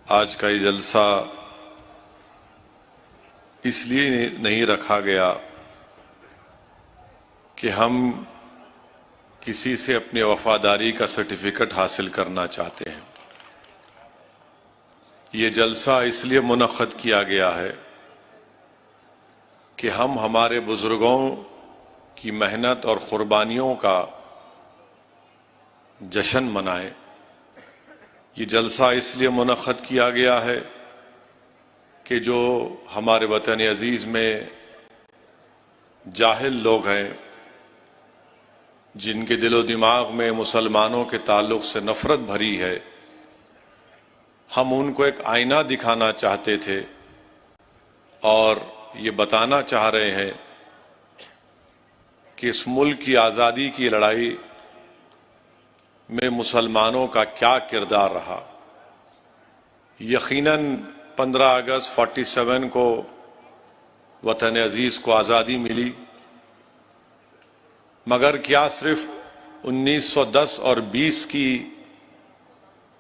आज का ये जलसा इसलिए नहीं रखा गया कि हम किसी से अपनी वफादारी का सर्टिफिकेट हासिल करना चाहते हैं। ये जलसा इसलिए मुनक्कद किया गया है कि हम हमारे बुजुर्गों की मेहनत और कुर्बानियों का जश्न मनाएं। ये जलसा इसलिए मुनक्कद किया गया है कि जो हमारे वतन अजीज में जाहिल लोग हैं, जिनके दिलो दिमाग में मुसलमानों के ताल्लुक से नफरत भरी है, हम उनको एक आईना दिखाना चाहते थे और ये बताना चाह रहे हैं कि इस मुल्क की आज़ादी की लड़ाई में मुसलमानों का क्या किरदार रहा। यकीनन 15 अगस्त 47 को वतन अजीज को आज़ादी मिली, मगर क्या सिर्फ 1910 और 20 की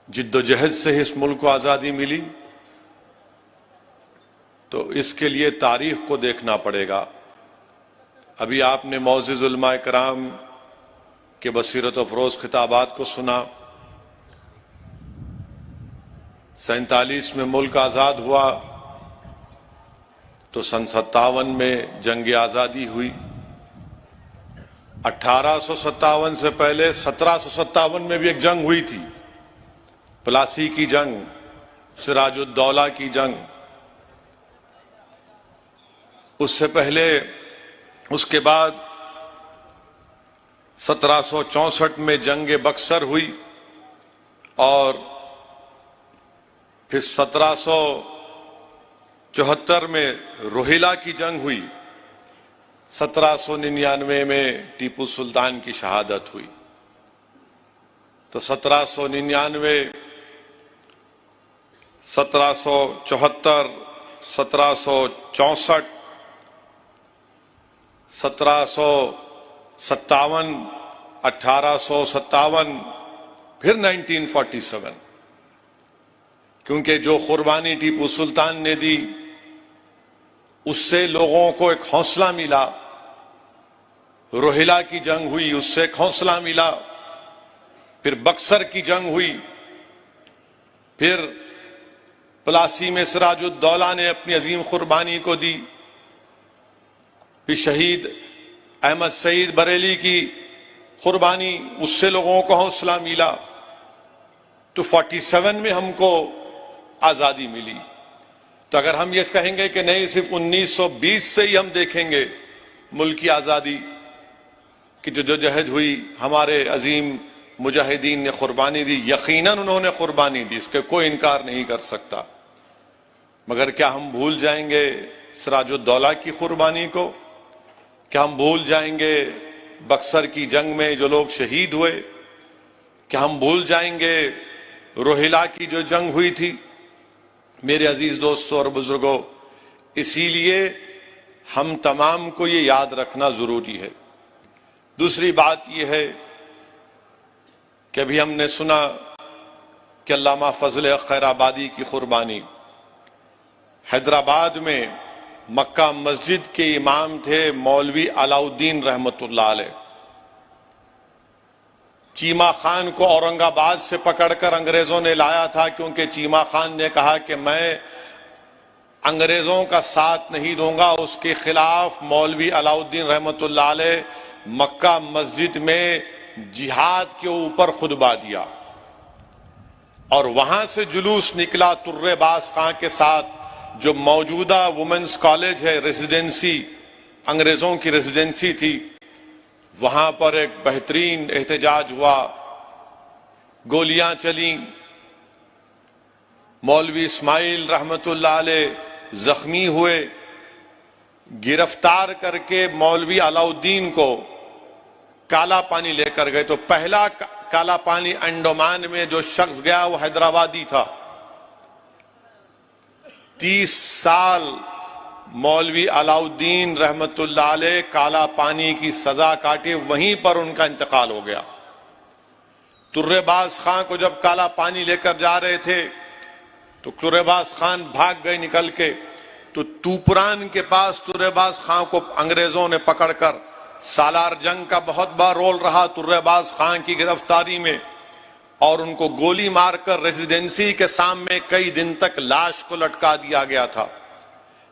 जिद्दोजहद से इस मुल्क को आज़ादी मिली? तो इसके लिए तारीख को देखना पड़ेगा। अभी आपने मौज़िज़ उलमा कराम के बसीरत अफरोज खिताबात को सुना। 47 में मुल्क आज़ाद हुआ तो सन 57 में जंग आज़ादी हुई। 1857 से पहले 1757 में भी एक जंग हुई थी, प्लासी की जंग, सिराजुद्दौला की जंग। उससे पहले, उसके बाद 1764 में जंग बक्सर हुई और फिर 1774 में रोहिला की जंग हुई। 1799 में टीपू सुल्तान की शहादत हुई। तो 1799, 1774, 1764, 1757, 1857, फिर 1947, क्योंकि जो कुर्बानी टीपू सुल्तान ने दी उससे लोगों को एक हौसला मिला। रोहिला की जंग हुई, उससे एक हौसला मिला। फिर बक्सर की जंग हुई, फिर प्लासी में सिराजुद्दौला ने अपनी अजीम कुर्बानी को दी। फिर शहीद अहमद सईद बरेली की कुर्बानी, उससे लोगों को हौसला मिला। तो 47 में हमको आजादी मिली। तो अगर हम ये कहेंगे कि नहीं, सिर्फ 1920 से ही हम देखेंगे मुल्क की आजादी की जद्दोजहद हुई, हमारे अजीम मुजाहिदीन ने कुर्बानी दी, यकीनन उन्होंने कुर्बानी दी, इसके कोई इनकार नहीं कर सकता। मगर क्या हम भूल जाएंगे सिराजुद्दौला की कुर्बानी को? क्या हम भूल जाएंगे बक्सर की जंग में जो लोग शहीद हुए? क्या हम भूल जाएंगे रोहिला की जो जंग हुई थी? मेरे अजीज दोस्तों और बुजुर्गों, इसीलिए हम तमाम को ये याद रखना जरूरी है। दूसरी बात यह है कि अभी हमने सुना कि अल्लामा फजल खैराबादी की कुर्बानी। हैदराबाद में मक्का मस्जिद के इमाम थे मौलवी अलाउद्दीन रहमतुल्लाह अलैह। चीमा खान को औरंगाबाद से पकड़कर अंग्रेजों ने लाया था, क्योंकि चीमा खान ने कहा कि मैं अंग्रेजों का साथ नहीं दूंगा। उसके खिलाफ मौलवी अलाउद्दीन रहमतुल्लाह अलैह मक्का मस्जिद में जिहाद के ऊपर खुतबा दिया और वहां से जुलूस निकला तुर्रेबाज खां के साथ। जो मौजूदा वुमेन्स कॉलेज है, रेजिडेंसी, अंग्रेजों की रेजिडेंसी थी, वहां पर एक बेहतरीन एहतजाज हुआ, गोलियां चली। मौलवी इस्माइल रहमतुल्लाह अलैह जख्मी हुए। गिरफ्तार करके मौलवी अलाउद्दीन को काला पानी लेकर गए। तो पहला काला पानी अंडमान में जो शख्स गया वो हैदराबादी था। 30 साल मौलवी अलाउद्दीन रहमतुल्लाह अलैह काला पानी की सजा काटे, वहीं पर उनका इंतकाल हो गया। तुर्रेबाज खां को जब काला पानी लेकर जा रहे थे तो तुर्रेबाज खान भाग गए निकल के। तो तूपरान के पास तुर्रेबाज खान को अंग्रेजों ने पकड़कर, सालार जंग का बहुत बड़ा रोल रहा तुर्रेबाज खान की गिरफ्तारी में, और उनको गोली मारकर रेजिडेंसी के सामने कई दिन तक लाश को लटका दिया गया था।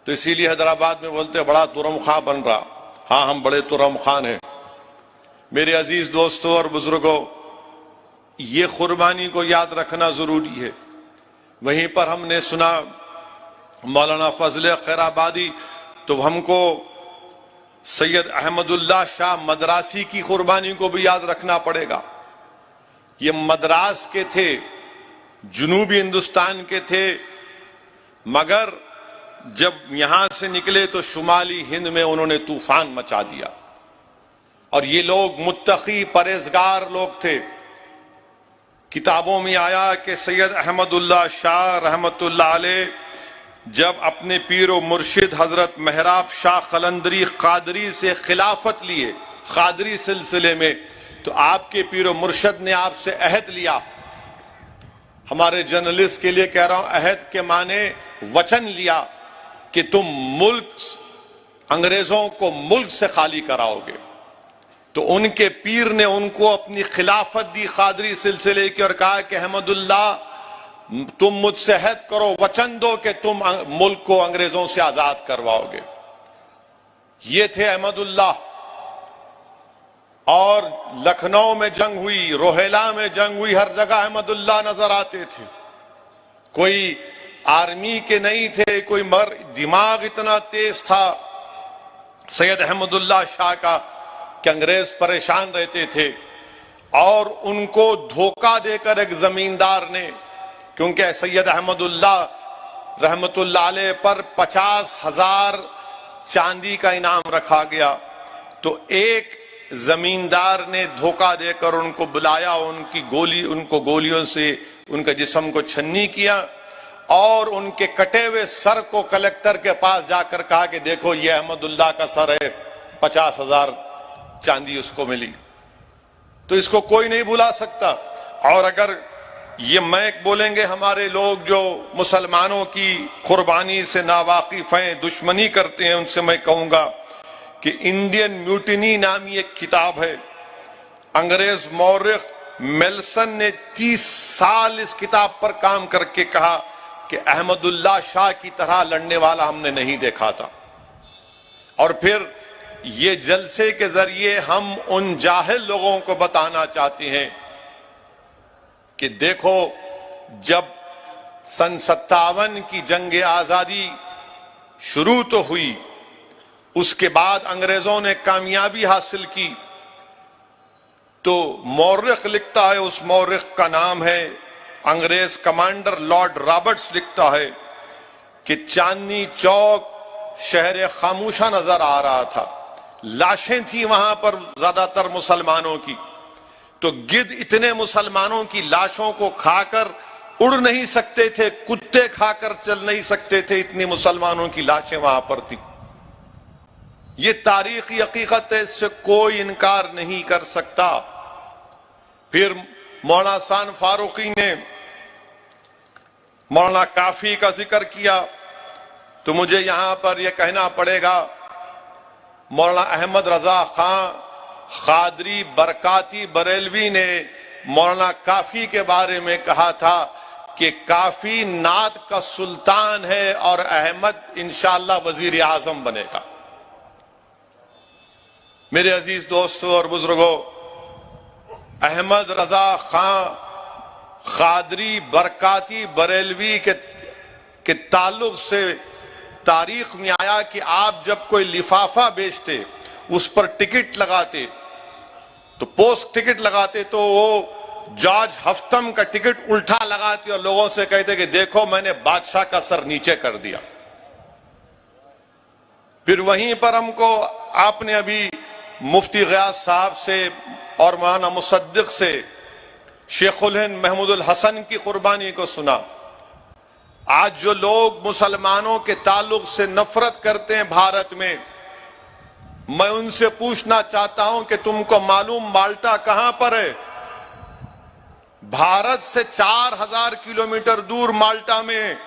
तो इसीलिए हैदराबाद में बोलते बड़ा तुरम खां बन रहा। हाँ, हम बड़े तुरम खान हैं। मेरे अजीज दोस्तों और बुजुर्गों, ये कुर्बानी को याद रखना जरूरी है। वहीं पर हमने सुना मौलाना फजल खैराबादी, तो हमको सैयद अहमदुल्ला शाह मद्रासी की कुर्बानी को भी याद रखना पड़ेगा। ये मद्रास के थे, जुनूबी हिंदुस्तान के थे, मगर जब यहां से निकले तो शुमाली हिंद में उन्होंने तूफान मचा दिया। और ये लोग मुत्तकी परहेजगार लोग थे। किताबों में आया कि सैयद अहमदुल्ला शाह रहमतुल्लाह अलैह जब अपने पीरो मुर्शिद हजरत महराब शाह कलंदरी कादरी से खिलाफत लिए, कादरी सिलसिले में, तो आपके पीरो मुर्शिद ने आपसे अहद लिया। हमारे जर्नलिस्ट के लिए कह रहा हूं, अहद के माने वचन लिया कि तुम मुल्क, अंग्रेजों को मुल्क से खाली कराओगे। तो उनके पीर ने उनको अपनी खिलाफत दी कादरी सिलसिले की और कहा कि अहमदुल्ला, तुम मुझसे अहद करो, वचन दो कि तुम मुल्क को अंग्रेजों से आजाद करवाओगे। ये थे अहमदुल्ला। और लखनऊ में जंग हुई, रोहेला में जंग हुई, हर जगह अहमदुल्ला नजर आते थे। कोई आर्मी के नहीं थे, कोई मगर दिमाग इतना तेज था सैयद अहमदुल्ला शाह का कि अंग्रेज परेशान रहते थे। और उनको धोखा देकर एक जमींदार ने, क्योंकि सैयद अहमदुल्ला रहमतुल्लाह अलैह पर 50,000 चांदी का इनाम रखा गया, तो एक जमींदार ने धोखा देकर उनको बुलाया, उनको गोलियों से उनके जिस्म को छन्नी किया और उनके कटे हुए सर को कलेक्टर के पास जाकर कहा कि देखो ये अहमदुल्ला का सर है, 50,000 चांदी उसको मिली। तो इसको कोई नहीं भुला सकता। और अगर ये मैक बोलेंगे हमारे लोग जो मुसलमानों की कुर्बानी से नावाकिफ हैं, दुश्मनी करते हैं, उनसे मैं कहूंगा कि इंडियन म्यूटिनी नामी एक किताब है। अंग्रेज मौर्ख मेल्सन ने 30 साल इस किताब पर काम करके कहा कि अहमदुल्ला शाह की तरह लड़ने वाला हमने नहीं देखा था। और फिर ये जलसे के जरिए हम उन जाहिल लोगों को बताना चाहते हैं कि देखो, जब सन 57 की जंग आजादी शुरू तो हुई, उसके बाद अंग्रेजों ने कामयाबी हासिल की, तो मौर्ख लिखता है, उस मौर्ख का नाम है अंग्रेज कमांडर लॉर्ड रॉबर्ट्स, लिखता है कि चांदनी चौक शहर खामोशा नजर आ रहा था, लाशें थी वहां पर ज्यादातर मुसलमानों की। तो गिद्ध इतने मुसलमानों की लाशों को खाकर उड़ नहीं सकते थे, कुत्ते खाकर चल नहीं सकते थे, इतनी मुसलमानों की लाशें वहां पर थी। ये तारीखी हकीकत है, इससे कोई इनकार नहीं कर सकता। फिर मौलाना सान फारूकी ने मौलाना काफी का जिक्र किया, तो मुझे यहां पर यह कहना पड़ेगा, मौलाना अहमद रजा खां कादरी बरकाती बरेलवी ने मौलाना काफी के बारे में कहा था कि काफी नात का सुल्तान है और अहमद इंशाअल्लाह वजीर आजम बनेगा। मेरे अजीज दोस्तों और बुजुर्गों, अहमद रजा खां कादरी बरकाती बरेलवी के ताल्लुक से तारीख में आया कि आप जब कोई लिफाफा बेचते, उस पर टिकट लगाते, तो पोस्ट टिकट लगाते, तो वो जॉर्ज हफ्तम का टिकट उल्टा लगाते और लोगों से कहते कि देखो मैंने बादशाह का सर नीचे कर दिया। फिर वहीं पर हमको आपने अभी मुफ्ती गयास साहब से और मौलाना मुसद्दिक से शेखुल हिंद महमूदुल हसन की कुर्बानी को सुना। आज जो लोग मुसलमानों के ताल्लुक से नफरत करते हैं भारत में, मैं उनसे पूछना चाहता हूं कि तुमको मालूम माल्टा कहां पर है? भारत से 4000 किलोमीटर दूर माल्टा में।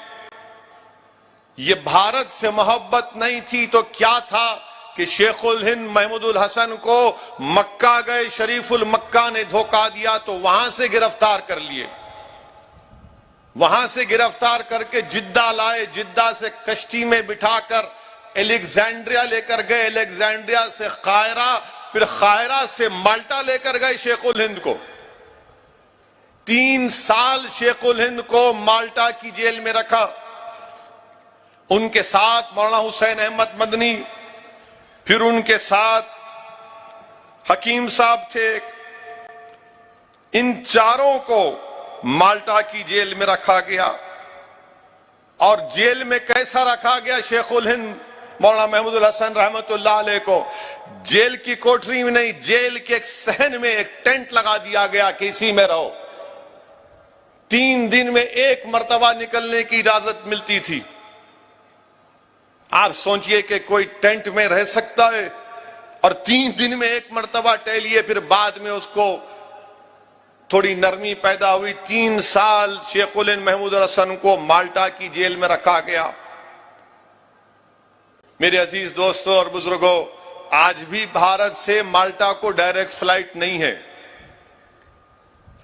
ये भारत से मोहब्बत नहीं थी तो क्या था कि शेखुल हिंद महमूदुल हसन को मक्का गए शरीफुल मक्का ने धोखा दिया तो वहां से गिरफ्तार कर लिए, वहां से गिरफ्तार करके जिद्दा लाए, जिद्दा से कश्ती में बिठाकर एलेक्जेंड्रिया लेकर गए, एलेक्जेंड्रिया से कायरा, फिर कायरा से माल्टा लेकर गए शेखुल हिंद को। 3 साल शेखुल हिंद को माल्टा की जेल में रखा। उनके साथ मौलाना हुसैन अहमद मदनी, फिर उनके साथ हकीम साहब थे। इन चारों को माल्टा की जेल में रखा गया। और जेल में कैसा रखा गया शेखुल हिंद मौलाना महमूदुल हसन रहमतुल्लाह अलैह को? जेल की कोठरी में नहीं, जेल के एक सहन में एक टेंट लगा दिया गया कि इसी में रहो। 3 दिन में 1 मर्तबा निकलने की इजाजत मिलती थी। आप सोचिए कि कोई टेंट में रह सकता है और 3 दिन में 1 मर्तबा टहलिए, फिर बाद में उसको थोड़ी नरमी पैदा हुई। 3 साल शेखुल हिंद महमूदुल हसन को माल्टा की जेल में रखा गया। मेरे अजीज दोस्तों और बुजुर्गों, आज भी भारत से माल्टा को डायरेक्ट फ्लाइट नहीं है,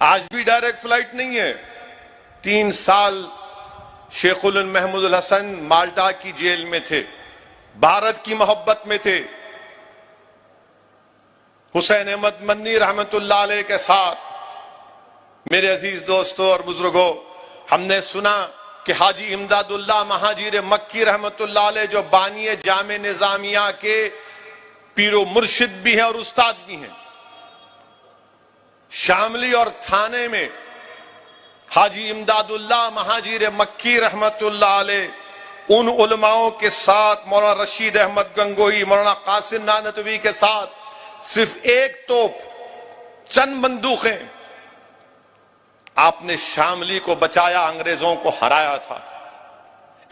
आज भी डायरेक्ट फ्लाइट नहीं है। 3 साल शेखुल हिंद महमूदुल हसन माल्टा की जेल में थे, भारत की मोहब्बत में थे। हुसैन अहमद मदनी रहमतुल्लाह अलैह के साथ मेरे अजीज दोस्तों और बुजुर्गों, हमने सुना कि हाजी इमदादुल्लाह महाजिर मक्की रहमतुल्लाह अलैह जो बानिए जामे निजामिया के पीरो मुर्शिद भी हैं और उस्ताद भी हैं, शामली और थाने में हाजी इमदादुल्लाह महाजिर मक्की रहमतुल्लाह अलैह उन उलमाओं के साथ, मौलाना रशीद अहमद गंगोही, मौलाना कासिम नानतवी के साथ सिर्फ 1 तोप, चंद बंदूकें, आपने शामली को बचाया, अंग्रेजों को हराया था।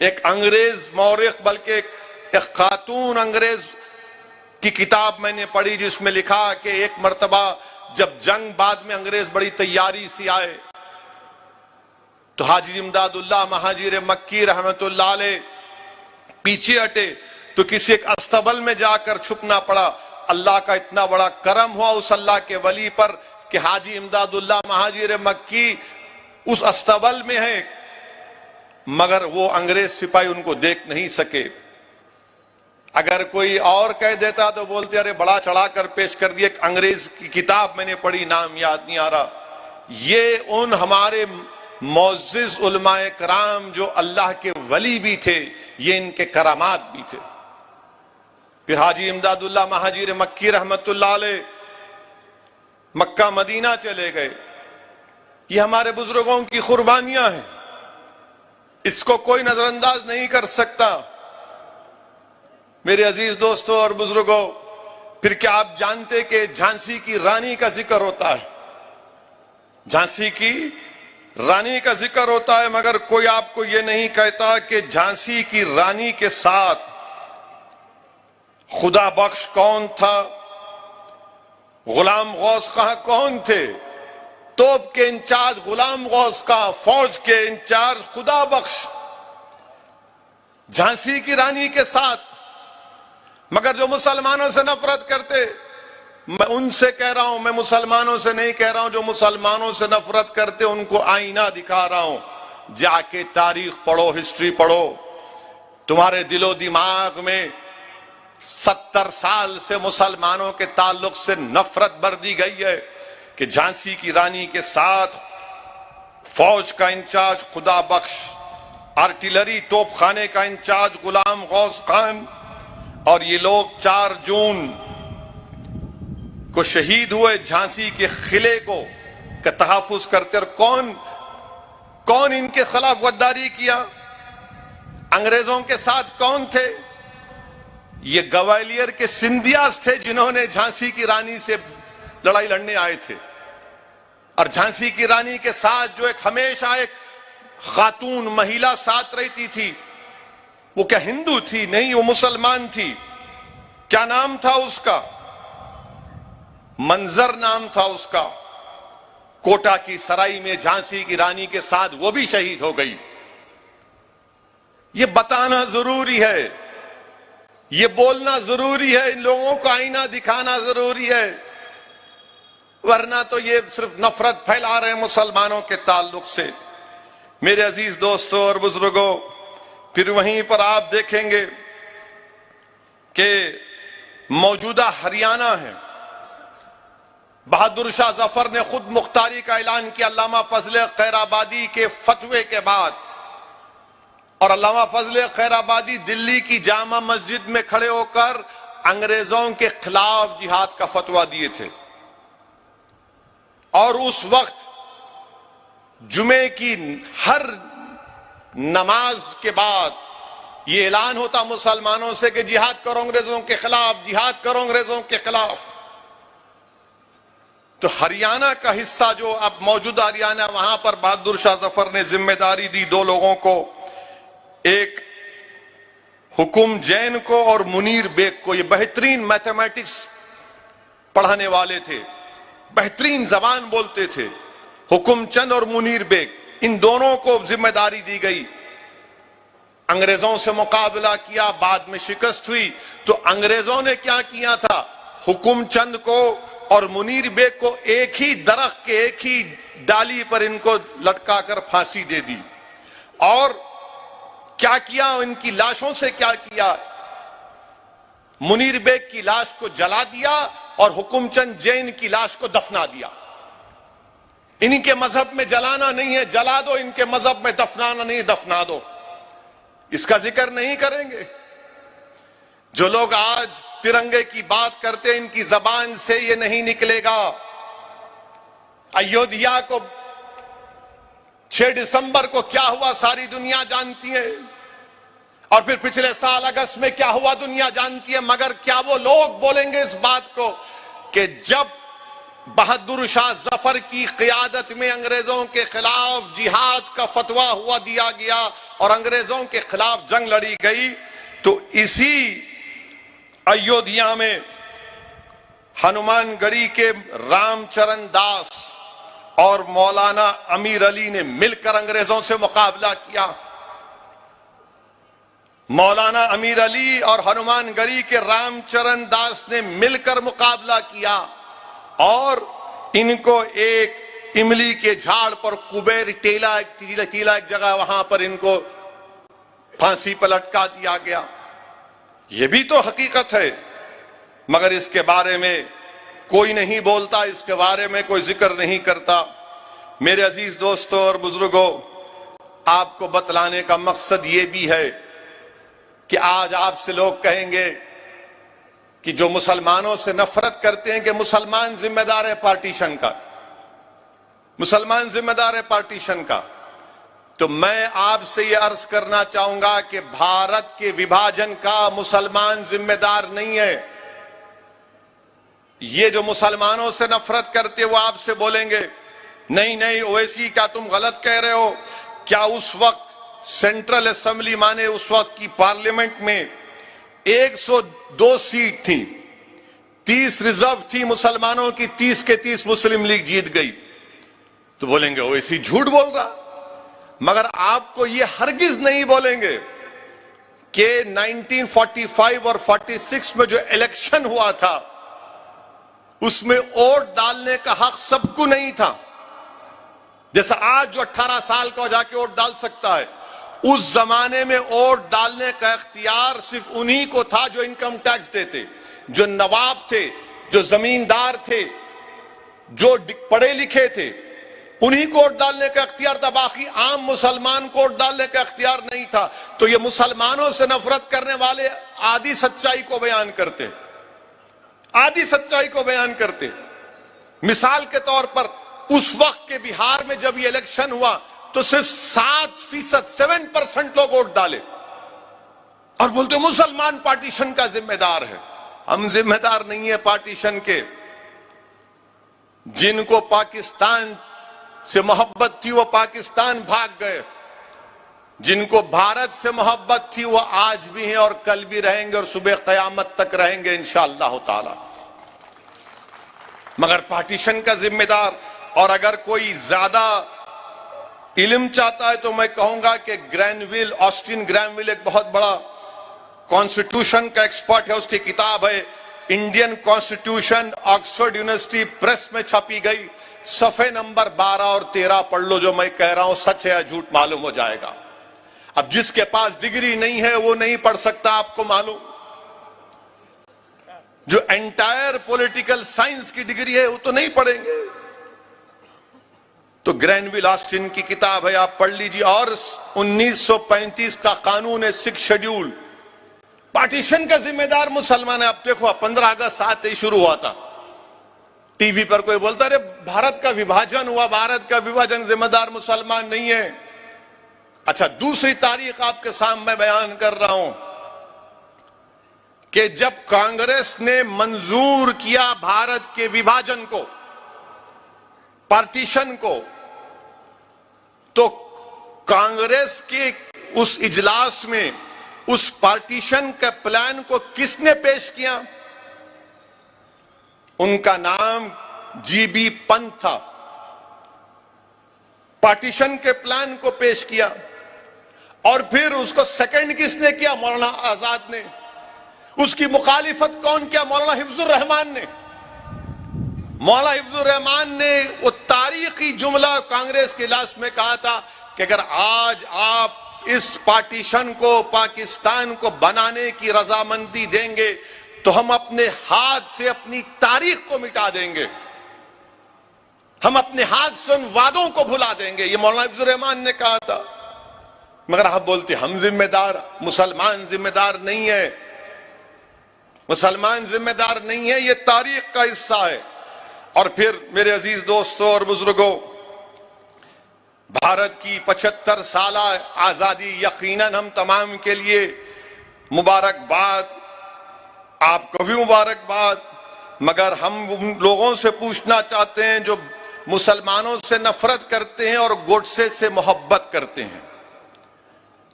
एक अंग्रेज मौरिख, बल्कि एक खातून अंग्रेज की किताब मैंने पढ़ी जिसमें लिखा कि एक मर्तबा जब जंग बाद में अंग्रेज बड़ी तैयारी से आए तो हाजी इमदादुल्लाह महाजिर मक्की रहमतुल्लाह अलैह पीछे हटे तो किसी एक अस्तबल में जाकर छुपना पड़ा। अल्लाह का इतना बड़ा करम हुआ उस अल्लाह के वली पर कि हाजी इमदादुल्लाह महाजिर मक्की उस अस्तबल में है, मगर वो अंग्रेज सिपाही उनको देख नहीं सके। अगर कोई और कह देता तो बोलते अरे बड़ा चढ़ाकर पेश कर दिया। एक अंग्रेज की किताब मैंने पढ़ी, नाम याद नहीं आ रहा। ये उन हमारे मोअज़्ज़िज़ उलमाए कराम जो अल्लाह के वली भी थे, ये इनके करामात भी थे। फिर हाजी इमदादुल्लाह महाजिर मक्की रहमतुल्लाह अलैह मक्का मदीना चले गए। ये हमारे बुजुर्गों की कुर्बानियां हैं, इसको कोई नजरअंदाज नहीं कर सकता। मेरे अजीज दोस्तों और बुजुर्गों, फिर क्या आप जानते कि झांसी की रानी का जिक्र होता है? झांसी की रानी का जिक्र होता है, मगर कोई आपको यह नहीं कहता कि झांसी की रानी के साथ खुदा बख्श कौन था, गुलाम गौस खां कौन थे, तोप के इंचार्ज गुलाम गौस खां, फौज के इंचार्ज खुदा बख्श झांसी की रानी के साथ। मगर जो मुसलमानों से नफरत करते, मैं उनसे कह रहा हूं, मैं मुसलमानों से नहीं कह रहा हूं, जो मुसलमानों से नफरत करते उनको आईना दिखा रहा हूं। जाके तारीख पढ़ो, हिस्ट्री पढ़ो, तुम्हारे दिलो दिमाग में 70 साल से मुसलमानों के ताल्लुक से नफरत भर दी गई है कि झांसी की रानी के साथ फौज का इंचार्ज खुदा बख्श, आर्टिलरी तोपखाने का इंचार्ज गुलाम गौस खान, और ये लोग 4 जून को शहीद हुए झांसी के किले को का तहफ्फुज करते। और कौन इनके खिलाफ गद्दारी किया, अंग्रेजों के साथ कौन थे? ये ग्वालियर के सिंधियास थे जिन्होंने झांसी की रानी से लड़ाई लड़ने आए थे। और झांसी की रानी के साथ जो एक हमेशा एक खातून महिला साथ रहती थी, वो क्या हिंदू थी? नहीं, वो मुसलमान थी। क्या नाम था उसका? मंजर नाम था उसका। कोटा की सराय में झांसी की रानी के साथ वो भी शहीद हो गई। ये बताना जरूरी है, ये बोलना जरूरी है, इन लोगों को आईना दिखाना जरूरी है, वरना तो ये सिर्फ नफरत फैला रहे हैं मुसलमानों के ताल्लुक से। मेरे अजीज दोस्तों और बुजुर्गों, फिर वहीं पर आप देखेंगे कि मौजूदा हरियाणा है, बहादुर शाह जफर ने खुद मुख्तारी का ऐलान किया अल्लामा फजल खैराबादी के फतवे के बाद, और अल्लामा फजल खैराबादी दिल्ली की जामा मस्जिद में खड़े होकर अंग्रेजों के खिलाफ जिहाद का फतवा दिए थे। और उस वक्त जुमे की हर नमाज के बाद यह ऐलान होता मुसलमानों से कि जिहाद करो अंग्रेजों के खिलाफ, जिहाद करो अंग्रेजों के खिलाफ। तो हरियाणा का हिस्सा जो अब मौजूदा हरियाणा, वहां पर बहादुर शाह जफर ने जिम्मेदारी दी दो लोगों को, एक हुकुम जैन को और मुनीर बेग को। ये बेहतरीन मैथमेटिक्स पढ़ाने वाले थे, बेहतरीन जबान बोलते थे। हुकुम चंद और मुनीर बेग, इन दोनों को जिम्मेदारी दी गई। अंग्रेजों से मुकाबला किया, बाद में शिकस्त हुई। तो अंग्रेजों ने क्या किया था, हुकुम चंद को और मुनीर बेग को एक ही दरख्त के एक ही डाली पर इनको लटकाकर फांसी दे दी। और क्या किया, इनकी लाशों से क्या किया, मुनीर बेग की लाश को जला दिया और हुकुमचंद जैन की लाश को दफना दिया। इनके मजहब में जलाना नहीं है, जला दो, इनके मजहब में दफनाना नहीं, दफना दो। इसका जिक्र नहीं करेंगे। जो लोग आज तिरंगे की बात करते हैं, इनकी जबान से ये नहीं निकलेगा। अयोध्या को 6 दिसंबर को क्या हुआ सारी दुनिया जानती है, और फिर पिछले साल अगस्त में क्या हुआ दुनिया जानती है। मगर क्या वो लोग बोलेंगे इस बात को कि जब बहादुर शाह जफर की क़ियादत में अंग्रेजों के खिलाफ जिहाद का फतवा हुआ दिया गया और अंग्रेजों के खिलाफ जंग लड़ी गई, तो इसी अयोध्या में हनुमानगढ़ी के रामचरण दास और मौलाना अमीर अली ने मिलकर अंग्रेजों से मुकाबला किया। मौलाना अमीर अली और हनुमानगढ़ी के रामचरण दास ने मिलकर मुकाबला किया और इनको एक इमली के झाड़ पर कुबेर टीला एक जगह, वहां पर इनको फांसी पर लटका दिया गया। यह भी तो हकीकत है, मगर इसके बारे में कोई नहीं बोलता, इसके बारे में कोई जिक्र नहीं करता। मेरे अजीज दोस्तों और बुजुर्गों, आपको बतलाने का मकसद यह भी है कि आज आपसे लोग कहेंगे कि जो मुसलमानों से नफरत करते हैं कि मुसलमान जिम्मेदार है पार्टीशन का, मुसलमान जिम्मेदार है पार्टीशन का, तो मैं आपसे यह अर्ज करना चाहूंगा कि भारत के विभाजन का मुसलमान जिम्मेदार नहीं है। ये जो मुसलमानों से नफरत करते वो आपसे बोलेंगे नहीं नहीं ओवैसी, क्या तुम गलत कह रहे हो? क्या उस वक्त सेंट्रल असेंबली माने उस वक्त की पार्लियामेंट में 102 सीट थी, 30 रिजर्व थी मुसलमानों की, 30 के 30 मुस्लिम लीग जीत गई। तो बोलेंगे ओवैसी झूठ बोल रहा। मगर आपको ये हरगिज नहीं बोलेंगे कि 1945 और 46 में जो इलेक्शन हुआ था उसमें वोट डालने का हक सबको नहीं था। जैसा आज जो 18 साल का जाके वोट डाल सकता है, उस जमाने में वोट डालने का इख्तियार सिर्फ उन्हीं को था जो इनकम टैक्स देते, जो नवाब थे, जो जमींदार थे, जो पढ़े लिखे थे, उन्हीं को वोट डालने का इख्तियार था। बाकी आम मुसलमान को वोट डालने का इख्तियार नहीं था। तो ये मुसलमानों से नफरत करने वाले आधी सच्चाई को बयान करते, आधी सच्चाई को बयान करते। मिसाल के तौर पर उस वक्त के बिहार में जब ये इलेक्शन हुआ तो सिर्फ 7% 7% लोग वोट डाले और बोलते मुसलमान पार्टीशन का जिम्मेदार है। हम जिम्मेदार नहीं है पार्टीशन के। जिनको पाकिस्तान से मोहब्बत थी वो पाकिस्तान भाग गए, जिनको भारत से मोहब्बत थी वो आज भी हैं और कल भी रहेंगे और सुबह कयामत तक रहेंगे इंशाअल्लाह ताला। मगर पार्टीशन का जिम्मेदार और अगर कोई ज्यादा इल्म चाहता है तो मैं कहूंगा कि ग्रैनविल, ऑस्टिन ग्रैनविल एक बहुत बड़ा कॉन्स्टिट्यूशन का एक्सपर्ट है, उसकी किताब है Indian constitution, Oxford university press में छपी गई, सफे नंबर 12 और 13 पढ़ लो, जो मैं कह रहा हूं सच है या झूठ मालूम हो जाएगा। अब जिसके पास डिग्री नहीं है वो नहीं पढ़ सकता, आपको मालूम। जो एंटायर पॉलिटिकल साइंस की डिग्री है वो तो नहीं पढ़ेंगे। तो ग्रैनविल ऑस्टिन की किताब है, आप पढ़ लीजिए। और 1935 का कानून है, 6 शेड्यूल, पार्टीशन का जिम्मेदार मुसलमान है। अब देखो 15 अगस्त 7 ही शुरू हुआ था, टीवी पर कोई बोलता अरे भारत का विभाजन हुआ, भारत का विभाजन जिम्मेदार मुसलमान नहीं है। अच्छा, दूसरी तारीख आपके सामने बयान कर रहा हूं कि जब कांग्रेस ने मंजूर किया भारत के विभाजन को, पार्टीशन को, तो कांग्रेस के उस इजलास में उस पार्टीशन के प्लान को किसने पेश किया? उनका नाम जीबी पंत था। पार्टीशन के प्लान को पेश किया और फिर उसको सेकंड किसने किया? मौलाना आजाद ने। उसकी मुखालिफत कौन किया? मौलाना हिफ्जुर रहमान ने। मौलाना हिफ्जुर रहमान ने वो तारीखी जुमला कांग्रेस के इजलास में कहा था कि अगर आज आप इस पार्टीशन को, पाकिस्तान को बनाने की रजामंदी देंगे तो हम अपने हाथ से अपनी तारीख को मिटा देंगे, हम अपने हाथ से उन वादों को भुला देंगे। ये मौलाना हिफ्जुर रहमान ने कहा था। मगर आप बोलते हम जिम्मेदार, मुसलमान जिम्मेदार नहीं है, मुसलमान जिम्मेदार नहीं है, ये तारीख का हिस्सा है। और फिर मेरे अजीज दोस्तों और बुजुर्गों, भारत की 75 साल आजादी यकीनन हम तमाम के लिए मुबारकबाद, आपको भी मुबारकबाद। मगर हम उन लोगों से पूछना चाहते हैं जो मुसलमानों से नफरत करते हैं और गोडसे से मोहब्बत करते हैं।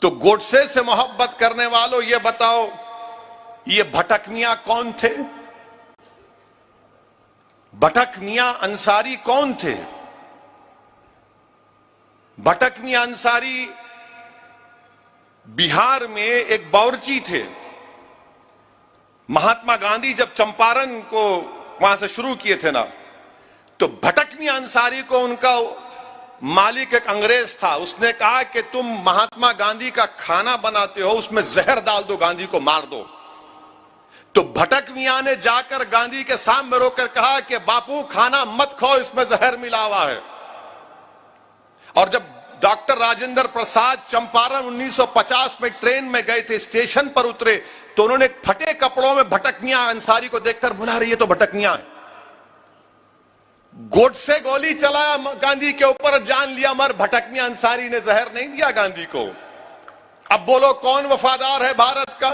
तो गोडसे से मोहब्बत करने वालों, ये बताओ ये भटक मियां कौन थे? भटक मियां अंसारी कौन थे? भटक मियां अंसारी बिहार में एक बावर्ची थे। महात्मा गांधी जब चंपारण को वहां से शुरू किए थे ना, तो भटक मियां अंसारी को उनका मालिक एक अंग्रेज था, उसने कहा कि तुम महात्मा गांधी का खाना बनाते हो, उसमें जहर डाल दो, गांधी को मार दो। तो भटक मियां ने जाकर गांधी के सामने रोकर कहा कि बापू खाना मत खाओ, इसमें जहर मिला हुआ है। और जब डॉक्टर राजेंद्र प्रसाद चंपारण 1950 में ट्रेन में गए थे, स्टेशन पर उतरे तो उन्होंने फटे कपड़ों में भटक मियां अंसारी को देखकर बुला रही है तो भटक मियां है। गोडसे गोली चलाया गांधी के ऊपर, जान लिया मर, भटक मियां अंसारी ने जहर नहीं दिया गांधी को। अब बोलो कौन वफादार है भारत का?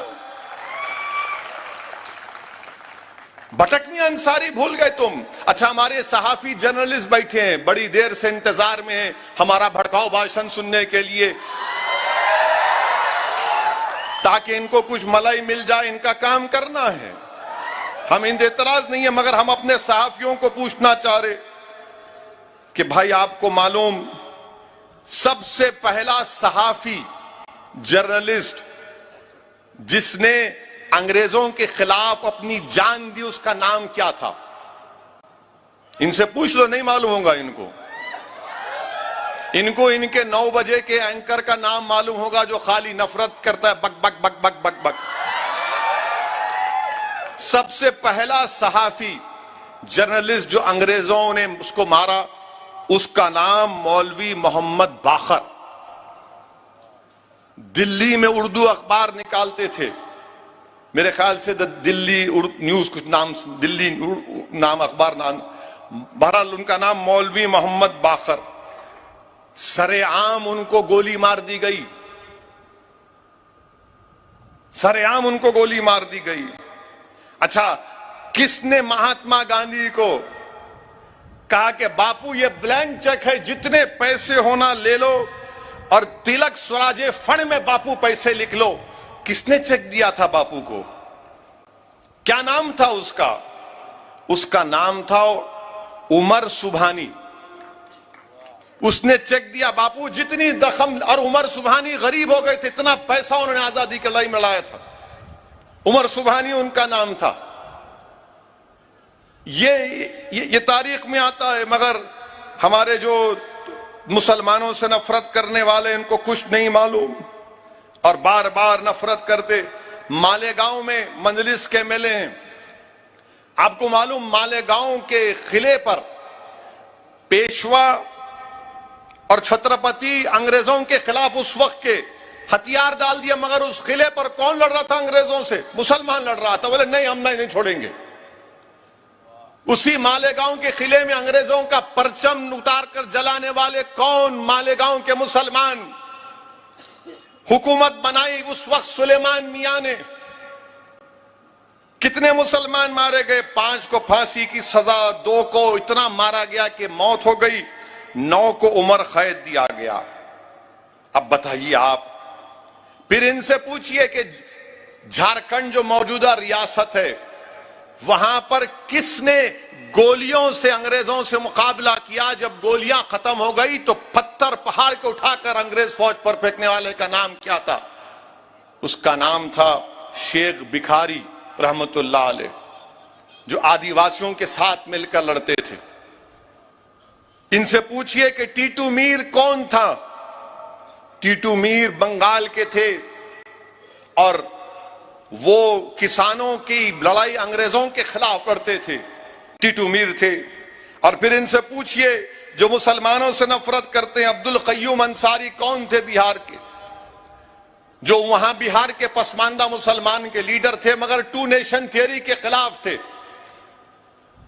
भटक मियां अंसारी भूल गए तुम। अच्छा, हमारे सहाफी जर्नलिस्ट बैठे हैं, बड़ी देर से इंतजार में हैं हमारा भड़काऊ भाषण सुनने के लिए, ताकि इनको कुछ मलाई मिल जाए, इनका काम करना है। हम इन एतराज नहीं है, मगर हम अपने सहाफियों को पूछना चाह रहे कि भाई आपको मालूम सबसे पहला सहाफी जर्नलिस्ट जिसने अंग्रेजों के खिलाफ अपनी जान दी, उसका नाम क्या था? इनसे पूछ लो, नहीं मालूम होगा इनको। इनको इनके 9 बजे के एंकर का नाम मालूम होगा जो खाली नफरत करता है, बक बक बक बक बक बक। सबसे पहला सहाफी जर्नलिस्ट जो अंग्रेजों ने उसको मारा, उसका नाम मौलवी मोहम्मद बाखर। दिल्ली में उर्दू अखबार निकालते थे, मेरे ख्याल से दिल्ली न्यूज कुछ नाम, दिल्ली नाम अखबार नाम, बहरहाल उनका नाम मौलवी मोहम्मद बाखर। सरेआम उनको गोली मार दी गई, सरेआम उनको गोली मार दी गई। अच्छा, किसने महात्मा गांधी को कहा कि बापू ये ब्लैंक चेक है, जितने पैसे होना ले लो और तिलक स्वराजे फंड में बापू पैसे लिख लो? किसने चेक दिया था बापू को? क्या नाम था उसका? उसका नाम था उमर सुभानी। उसने चेक दिया, बापू जितनी रकम, और उमर सुबहानी गरीब हो गए थे, इतना पैसा उन्होंने आजादी की लड़ाई में लगाया था। उमर सुबहानी उनका नाम था। ये तारीख में आता है। मगर हमारे जो मुसलमानों से नफरत करने वाले, इनको कुछ नहीं मालूम और बार बार नफरत करते। मालेगांव में मंजलिस के मेले हैं। आपको मालूम, मालेगांव के किले पर पेशवा और छत्रपति अंग्रेजों के खिलाफ उस वक्त के हथियार डाल दिया, मगर उस किले पर कौन लड़ रहा था अंग्रेजों से? मुसलमान लड़ रहा था। बोले नहीं, हम नहीं छोड़ेंगे। उसी मालेगांव के किले में अंग्रेजों का परचम उतार कर जलाने वाले कौन? मालेगांव के मुसलमान। हुकूमत बनाई उस वक्त सुलेमान मियां ने। कितने मुसलमान मारे गए? 5 को फांसी की सजा, 2 को इतना मारा गया कि मौत हो गई, 9 को उम्र कैद दिया गया। अब बताइए आप, फिर इनसे पूछिए कि झारखंड जो मौजूदा रियासत है, वहां पर किसने गोलियों से अंग्रेजों से मुकाबला किया? जब गोलियां खत्म हो गई तो पत्थर पहाड़ के उठाकर अंग्रेज फौज पर फेंकने वाले का नाम क्या था? उसका नाम था शेख भिखारी रहमतुल्लाह अलैह, जो आदिवासियों के साथ मिलकर लड़ते थे। इनसे पूछिए कि टीटू मीर कौन था? टीटू मीर बंगाल के थे और वो किसानों की लड़ाई अंग्रेजों के खिलाफ लड़ते थे। टीटू मीर थे। और फिर इनसे पूछिए जो मुसलमानों से नफरत करते हैं, अब्दुल कय्यूम अंसारी कौन थे? बिहार के, जो वहां बिहार के पसमानदा मुसलमान के लीडर थे, मगर 2 नेशन थियरी के खिलाफ थे।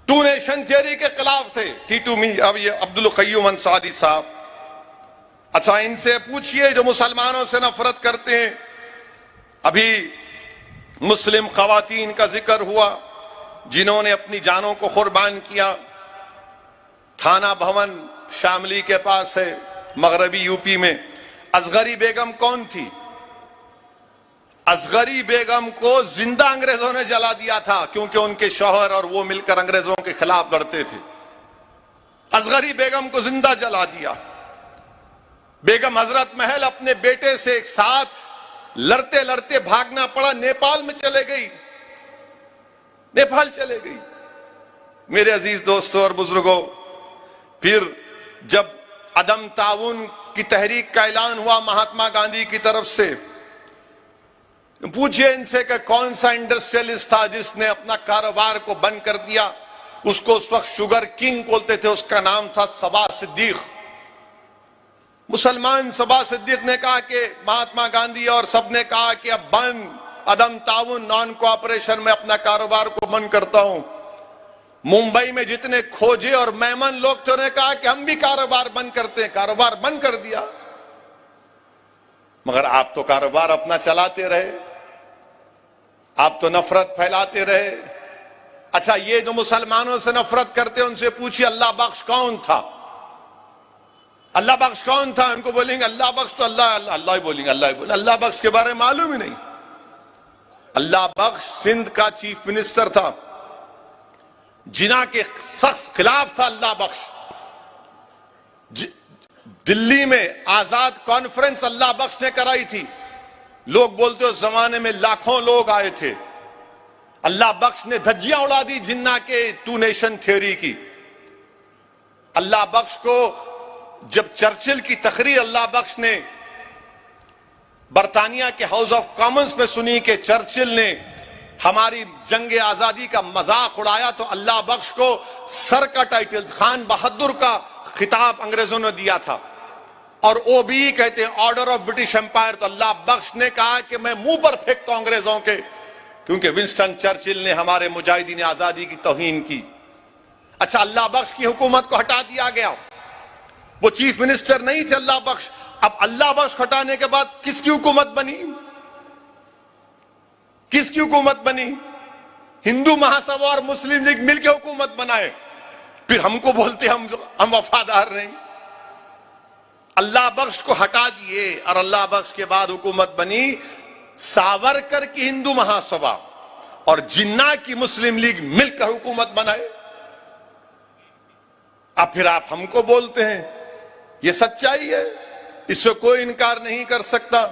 2 नेशन थियरी के खिलाफ थे टीटू मीर, अब ये अब्दुल कय्यूम अंसारी साहब। अच्छा, इनसे पूछिए जो मुसलमानों से नफरत करते हैं। अभी मुस्लिम खवातीन का जिक्र हुआ जिन्होंने अपनी जानों को कुर्बान किया। थाना भवन शामली के पास है, मगरबी यूपी में। असगरी बेगम कौन थी? असगरी बेगम को जिंदा अंग्रेजों ने जला दिया था, क्योंकि उनके शौहर और वो मिलकर अंग्रेजों के खिलाफ लड़ते थे। असगरी बेगम को जिंदा जला दिया। बेगम हजरत महल अपने बेटे से एक साथ लड़ते लड़ते भागना पड़ा, नेपाल में चले गई, नेपाल चले गई। मेरे अजीज दोस्तों और बुजुर्गों, फिर जब अदम ताउन की तहरीक का ऐलान हुआ महात्मा गांधी की तरफ से, पूछिए इनसे कि कौन सा इंडस्ट्रियलिस्ट था जिसने अपना कारोबार को बंद कर दिया? उसको उस वक्त शुगर किंग बोलते थे, उसका नाम था सबा सिद्दीक। मुसलमान सबा सिद्दीक ने कहा कि महात्मा गांधी और सबने कहा कि अब बंद, अदम ताउन, नॉन कोऑपरेशन में अपना कारोबार को बंद करता हूं। मुंबई में जितने खोजे और मेमन लोग थे, उन्होंने कहा कि हम भी कारोबार बंद करते हैं। कारोबार बंद कर दिया। मगर आप तो कारोबार अपना चलाते रहे, आप तो नफरत फैलाते रहे। अच्छा, ये जो मुसलमानों से नफरत करते हैं, उनसे पूछिए अल्लाह बख्श कौन था? अल्लाह बख्श कौन था? उनको बोलेंगे अल्लाह बख्श तो अल्लाह अल्लाह ही बोलेंगे, अल्लाह ही बोलेंगे। अल्लाह बख्श के बारे में मालूम ही नहीं। अल्लाह बख्श सिंध का चीफ मिनिस्टर था, जिना के सख्त खिलाफ था अल्लाह बख्श। दिल्ली में आजाद कॉन्फ्रेंस अल्लाह बख्श ने कराई थी। लोग बोलते उस जमाने में लाखों लोग आए थे। अल्लाह बख्श ने धज्जियां उड़ा दी जिन्ना के 2 नेशन थ्योरी की। अल्लाह बख्श को जब चर्चिल की तकरीर अल्लाह बख्श ने बरतानिया के हाउस ऑफ कॉमन्स में सुनी कि चर्चिल ने हमारी जंग आजादी का मजाक उड़ाया, तो अल्लाह बख्श को सर का टाइटल, खान बहादुर का खिताब अंग्रेजों ने दिया था। और OBE कहते हैं, ऑर्डर ऑफ ब्रिटिश एम्पायर। तो अल्लाह बख्श ने कहा कि मैं मुंह पर फेंकता हूं अंग्रेजों के, क्योंकि विंस्टन चर्चिल ने हमारे मुजाहिदीन आजादी की तौहीन की। अच्छा, अल्लाह बख्श की हुकूमत को हटा दिया गया, वो चीफ मिनिस्टर नहीं थे अल्लाह बख्श। अब अल्लाह बख्श हटाने के बाद किसकी हुकूमत बनी? किसकी हुकूमत बनी? हिंदू महासभा और मुस्लिम लीग मिलकर हुकूमत बनाए, फिर हमको बोलते हम वफादार नहीं। अल्लाह बख्श को हटा दिए और अल्लाह बख्श के बाद हुकूमत बनी सावरकर की हिंदू महासभा और जिन्ना की मुस्लिम लीग मिलकर हुकूमत बनाए। अब फिर आप हमको बोलते हैं ये सच्चाई है, इससे कोई इनकार नहीं कर सकता।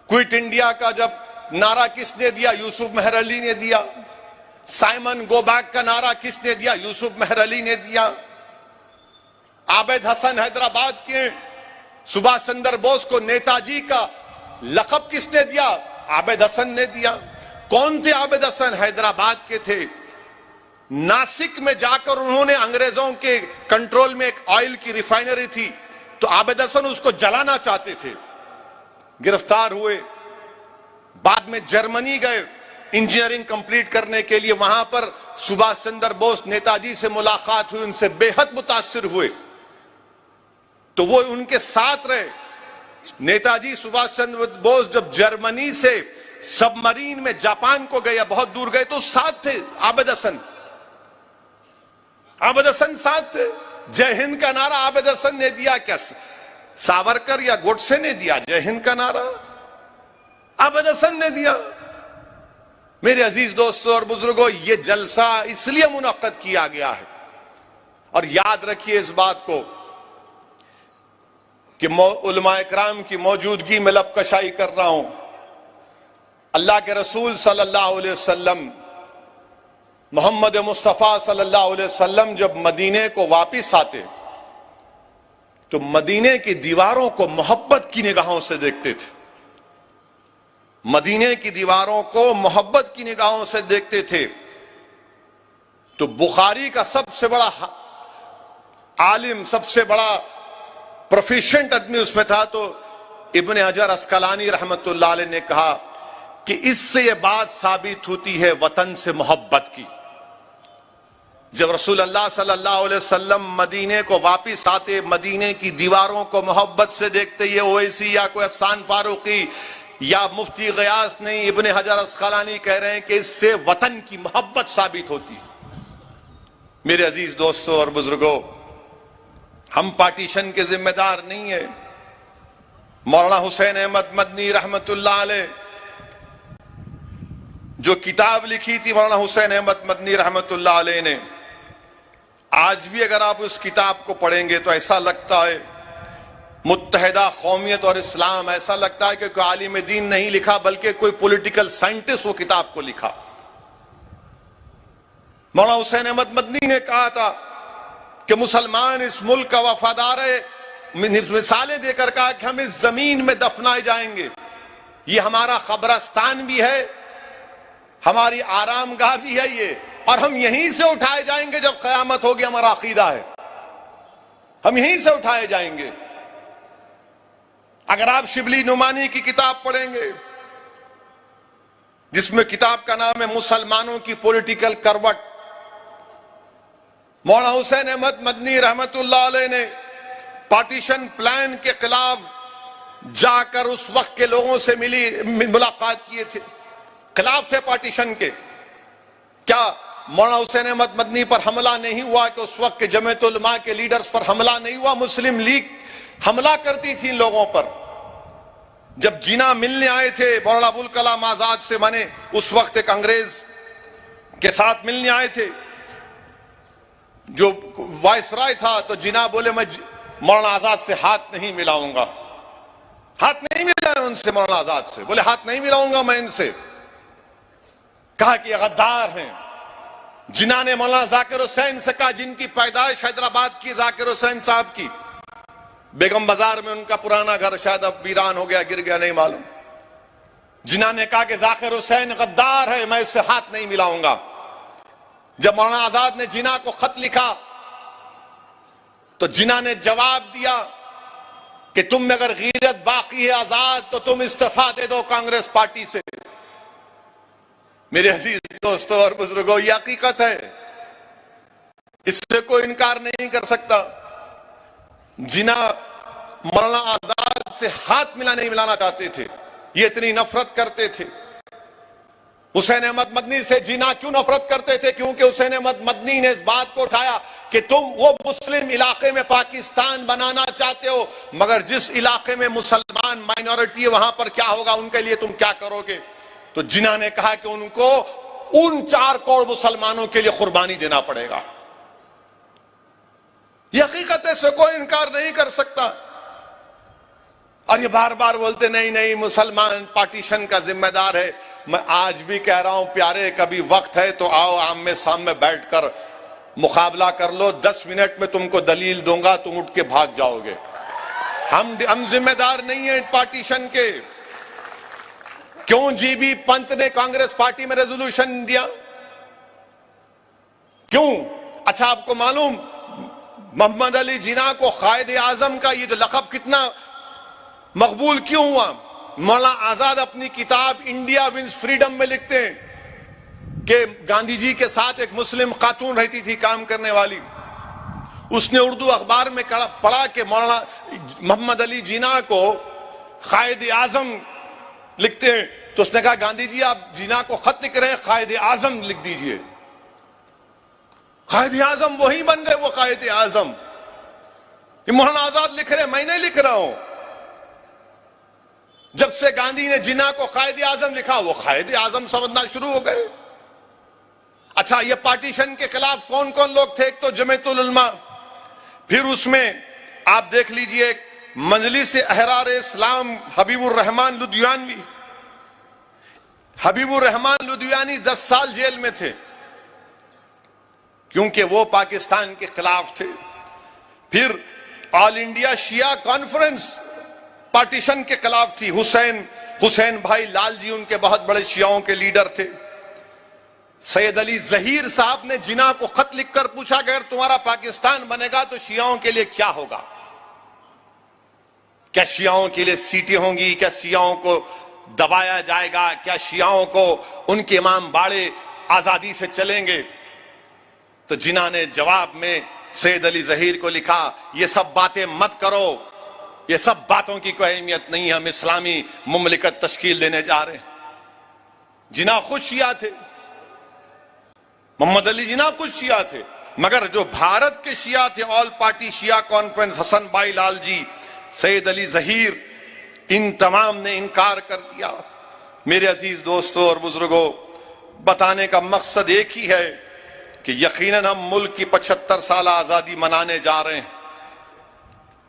क्विट इंडिया का जब नारा किसने दिया? यूसुफ मेहर अली ने दिया। साइमन गो बैक का नारा किसने दिया? यूसुफ मेहर अली ने दिया। आबिद हसन हैदराबाद के सुभाष चंद्र बोस को नेताजी का लक़ब किसने दिया? आबिद हसन ने दिया। कौन थे आबिद हसन? हैदराबाद के थे। नासिक में जाकर उन्होंने, अंग्रेजों के कंट्रोल में एक ऑयल की रिफाइनरी थी, तो आबिद हसन उसको जलाना चाहते थे, गिरफ्तार हुए। बाद में जर्मनी गए इंजीनियरिंग कंप्लीट करने के लिए, वहां पर सुभाष चंद्र बोस, नेताजी से मुलाकात हुई, उनसे बेहद मुतासिर हुए, तो वो उनके साथ रहे। नेताजी सुभाष चंद्र बोस जब जर्मनी से सबमरीन में जापान को गए, बहुत दूर गए, तो साथ थे आबिद हसन। आबिद हसन साथ थे। जय हिंद का नारा आबिद हसन ने दिया क्या? सावरकर या गोडसे ने दिया जय हिंद का नारा? आबिद हसन ने दिया। मेरे अजीज दोस्तों और बुजुर्गों, ये जलसा इसलिए मुनक्कद किया गया है, और याद रखिए इस बात को कि उलमा इकराम की मौजूदगी में लबकशाई कर रहा हूं। अल्लाह के रसूल सल्लल्लाहु अलैहि वसल्लम, मोहम्मद मुस्तफ़ा सल्लल्लाहु अलैहि वसल्लम जब मदीने को वापिस आते तो मदीने की दीवारों को मोहब्बत की निगाहों से देखते थे। मदीने की दीवारों को मोहब्बत की निगाहों से देखते थे। तो बुखारी का सबसे बड़ा आलिम, सबसे बड़ा प्रोफिशिएंट आदमी उसमें था, तो इब्ने हजर अस्कलानी रहमतुल्लाह अलैह ने कहा कि इससे यह बात साबित होती है वतन से मोहब्बत की। जब रसूल अल्लाह सल्लल्लाहु अलैहि वसल्लम मदीने को वापिस आते, मदीने की दीवारों को मोहब्बत से देखते, ये ओवैसी या कोई हसन फारूकी या मुफ्ती गयास नहीं, इब्ने हजर अस्कलानी कह रहे हैं कि इससे वतन की मोहब्बत साबित होती है। मेरे अजीज दोस्तों और बुजुर्गों, हम पार्टीशन के जिम्मेदार नहीं है। मौलाना हुसैन अहमद मदनी रहमतुल्लाह अलैह जो किताब लिखी थी मौलाना हुसैन अहमद मदनी रहमतुल्लाह अलैह ने, आज भी अगर आप उस किताब को पढ़ेंगे तो ऐसा लगता है मुत्तहिदा कौमियत और इस्लाम, ऐसा लगता है कि कोई आलिम दीन नहीं लिखा बल्कि कोई पॉलिटिकल साइंटिस्ट वो किताब को लिखा। मौलाना हुसैन अहमद मदनी ने कहा था कि मुसलमान इस मुल्क का वफादार है, मिसालें देकर कहा कि हम इस जमीन में दफनाए जाएंगे, ये हमारा कब्रस्तान भी है, हमारी आरामगाह भी है ये, और हम यहीं से उठाए जाएंगे जब क़यामत होगी। हमारा अकीदा है हम यहीं से उठाए जाएंगे। अगर आप शिबली नुमानी की किताब पढ़ेंगे, जिसमें किताब का नाम है मुसलमानों की पॉलिटिकल करवट, मौलाना हुसैन अहमद मदनी रहमतुल्लाह अलैह ने पार्टीशन प्लान के खिलाफ जाकर उस वक्त के लोगों से मुलाकात किए थे, खिलाफ थे पार्टीशन के। क्या मौलाना हुसैन अहमद मदनी पर हमला नहीं हुआ? कि उस वक्त के जमीयत उलमा के लीडर्स पर हमला नहीं हुआ? मुस्लिम लीग हमला करती थी इन लोगों पर। जब जिना मिलने आए थे मौलाना अबुल कलाम आजाद से, माने उस वक्त एक अंग्रेज के साथ मिलने आए थे जो वायसराय था, तो जिना बोले मैं मौलाना आजाद से हाथ नहीं मिलाऊंगा। हाथ नहीं मिलाए उनसे, मौलाना आजाद से बोले हाथ नहीं मिलाऊंगा मैं इनसे। कहा कि गद्दार हैं। जिना ने मौलाना जाकिर हुसैन से कहा, जिनकी पैदाइश हैदराबाद की, जाकिर हुसैन साहब की, बेगम बाजार में उनका पुराना घर शायद अब वीरान हो गया, गिर गया, नहीं मालूम। जिना ने कहा कि जाकिर हुसैन गद्दार है, मैं इससे हाथ नहीं मिलाऊंगा। जब मौलाना आजाद ने जिना को खत लिखा तो जिना ने जवाब दिया कि तुम में अगर गीरत बाकी है आजाद, तो तुम इस्तीफा दे दो कांग्रेस पार्टी से। मेरे अजीज दोस्तों और बुजुर्गों, ये हकीकत है, इससे कोई इनकार नहीं कर सकता। जिना मौलाना आजाद से हाथ नहीं मिलाना चाहते थे, ये इतनी नफरत करते थे। हुसैन अहमद मदनी से जिना क्यों नफरत करते थे? क्योंकि हुसैन अहमद मदनी ने इस बात को उठाया कि तुम वो मुस्लिम इलाके में पाकिस्तान बनाना चाहते हो, मगर जिस इलाके में मुसलमान माइनॉरिटी है वहां पर क्या होगा, उनके लिए तुम क्या करोगे? तो जिना ने कहा कि उनको उन 4 करोड़ मुसलमानों के लिए कुर्बानी देना पड़ेगा। ये हकीकत है, इससे कोई इनकार नहीं कर सकता। और ये बार बार बोलते नहीं नहीं मुसलमान पार्टीशन का जिम्मेदार है। मैं आज भी कह रहा हूं प्यारे, कभी वक्त है तो आओ आमने सामने बैठकर मुकाबला कर लो। 10 मिनट में तुमको दलील दूंगा, तुम उठ के भाग जाओगे। हम जिम्मेदार नहीं है पार्टीशन के। क्यों जीबी पंत ने कांग्रेस पार्टी में रेजोल्यूशन दिया? क्यों? अच्छा, आपको मालूम मोहम्मद अली जिन्ना को कायदे आजम का ये लक़ब कितना मकबूल क्यों हुआ? मौलाना आजाद अपनी किताब इंडिया विंस फ्रीडम में लिखते हैं कि गांधी जी के साथ एक मुस्लिम खातून रहती थी काम करने वाली। उसने उर्दू अखबार में पढ़ा कि मौलाना मोहम्मद अली जिन्ना को कायदे आजम लिखते हैं, तो उसने कहा गांधी जी आप जिन्ना को खत लिख रहे हैं, कायदे आजम लिख दीजिए। कायदे आजम वही बन गए, वो कायदे आजम। मौलाना आजाद लिख रहे हैं, मैं नहीं लिख रहा हूं। जब से गांधी ने जिन्ना को कायदे आजम लिखा, वो कायदे आजम समझना शुरू हो गए। अच्छा, ये पार्टीशन के खिलाफ कौन कौन लोग थे? एक तो जमीयतुल उलमा, फिर उसमें आप देख लीजिए मजलिस अहरार इस्लाम हबीबुर रहमान लुधियानवी। हबीबुर रहमान लुधियानी 10 साल जेल में थे क्योंकि वो पाकिस्तान के खिलाफ थे। फिर ऑल इंडिया शिया कॉन्फ्रेंस पार्टीशन के खिलाफ थी। हुसैन भाई लाल जी उनके बहुत बड़े शियाओं के लीडर थे। सैयद अली जहीर साहब ने जिन्ना को खत लिखकर पूछा अगर तुम्हारा पाकिस्तान बनेगा तो शियाओं के लिए क्या होगा? क्या शियाओं के लिए सीटें होंगी? क्या शियाओं को दबाया जाएगा? क्या शियाओं को उनके इमाम बाड़े आजादी से चलेंगे? तो जिन्ना ने जवाब में सैयद अली जहीर को लिखा, ये सब बातें मत करो, ये सब बातों की कोई अहमियत नहीं है, हम इस्लामी मुमलिकत तश्कील देने जा रहे हैं। जिन्ना खुद शिया थे, मोहम्मद अली जिन्ना खुद शिया थे, मगर जो भारत के शिया थे ऑल पार्टी शिया कॉन्फ्रेंस, हसन भाई लाल जी, सैयद अली जहीर, इन तमाम ने इनकार कर दिया। मेरे अजीज दोस्तों और बुजुर्गों, बताने का मकसद एक ही है कि यकीनन हम मुल्क की 75 साल आजादी मनाने जा रहे हैं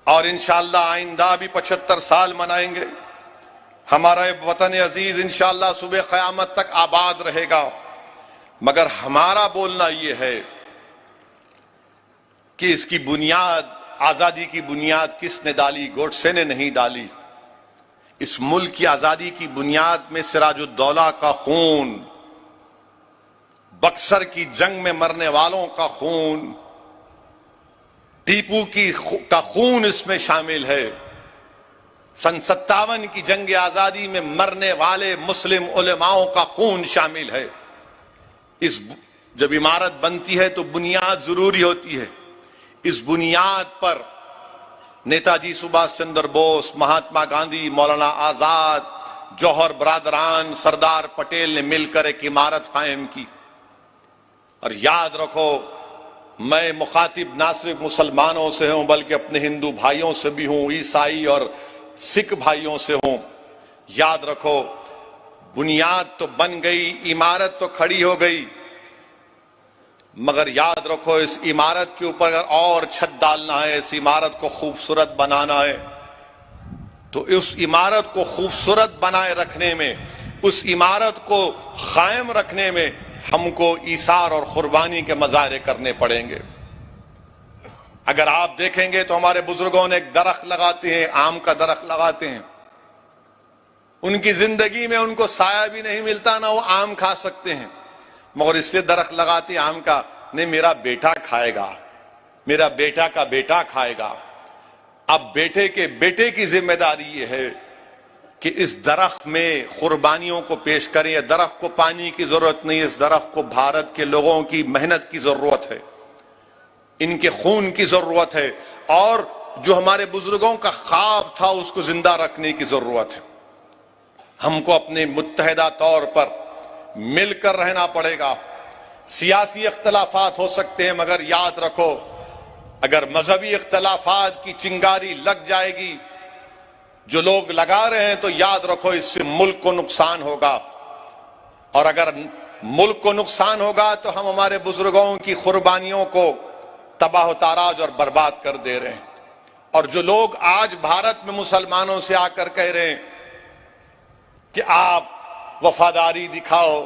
और इंशाअल्लाह आइंदा भी 75 साल मनाएंगे। हमारा वतन अजीज इंशाअल्लाह सुबह क़यामत तक आबाद रहेगा। मगर हमारा बोलना यह है कि इसकी बुनियाद, आजादी की बुनियाद किसने डाली? गोडसे ने नहीं डाली। इस मुल्क की आजादी की बुनियाद में सिराजुद्दौला का खून, बक्सर की जंग में मरने वालों का खून, टीपू का खून इसमें शामिल है। सन 57 की जंग आजादी में मरने वाले मुस्लिम उलेमाओं का खून शामिल है। इस जब इमारत बनती है तो बुनियाद जरूरी होती है। इस बुनियाद पर नेताजी सुभाष चंद्र बोस, महात्मा गांधी, मौलाना आजाद, जौहर बरादरान, सरदार पटेल ने मिलकर एक इमारत कायम की। और याद रखो, मैं मुखातिब ना सिर्फ मुसलमानों से हूं बल्कि अपने हिंदू भाइयों से भी हूं, ईसाई और सिख भाइयों से हूं। याद रखो, बुनियाद तो बन गई, इमारत तो खड़ी हो गई, मगर याद रखो इस इमारत के ऊपर अगर और छत डालना है, इस इमारत को खूबसूरत बनाना है, तो उस इमारत को खूबसूरत बनाए रखने में, उस इमारत को कायम रखने में हमको ईसार और कुर्बानी के मजारे करने पड़ेंगे। अगर आप देखेंगे तो हमारे बुजुर्गों ने एक दरख्त लगाते हैं, आम का दरख्त लगाते हैं, उनकी जिंदगी में उनको साया भी नहीं मिलता, ना वो आम खा सकते हैं, मगर इसलिए दरख्त लगाते हैं आम का, नहीं मेरा बेटा खाएगा, मेरा बेटा का बेटा खाएगा। अब बेटे के बेटे की जिम्मेदारी ये है कि इस दरख्त में कुर्बानियों को पेश करें। यह दरख्त को पानी की जरूरत नहीं, इस दरख्त को भारत के लोगों की मेहनत की जरूरत है, इनके खून की जरूरत है, और जो हमारे बुजुर्गों का ख्वाब था उसको जिंदा रखने की जरूरत है। हमको अपने मुत्तहिदा तौर पर मिलकर रहना पड़ेगा। सियासी इख्तलाफात हो सकते हैं, मगर याद रखो अगर मजहबी इख्तलाफात की चिंगारी लग जाएगी, जो लोग लगा रहे हैं, तो याद रखो इससे मुल्क को नुकसान होगा। और अगर मुल्क को नुकसान होगा तो हम हमारे बुजुर्गों की कुर्बानियों को तबाह ताराज और बर्बाद कर दे रहे हैं। और जो लोग आज भारत में मुसलमानों से आकर कह रहे हैं कि आप वफादारी दिखाओ,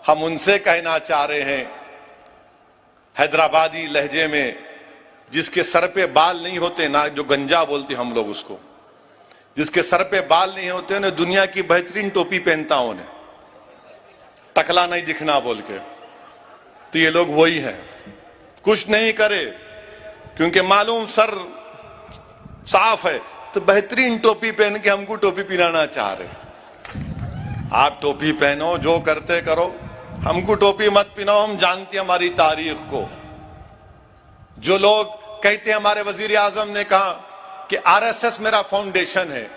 हम उनसे कहना चाह रहे हैं हैदराबादी लहजे में, जिसके सर पे बाल नहीं होते ना, जो गंजा बोलते हम लोग उसको, जिसके सर पे बाल नहीं होते ना, दुनिया की बेहतरीन टोपी पहनता हूं उन्हें, टकला नहीं दिखना बोल के। तो ये लोग वही हैं, कुछ नहीं करे क्योंकि मालूम सर साफ है, तो बेहतरीन टोपी पहन के हमको टोपी पिलाना चाह रहे। आप टोपी पहनो, जो करते करो, हमको टोपी मत पिनाओ, हम जानते हैं हमारी तारीख को। जो लोग कहते हैं, हमारे वजीर आजम ने कहा कि आरएसएस मेरा फाउंडेशन है।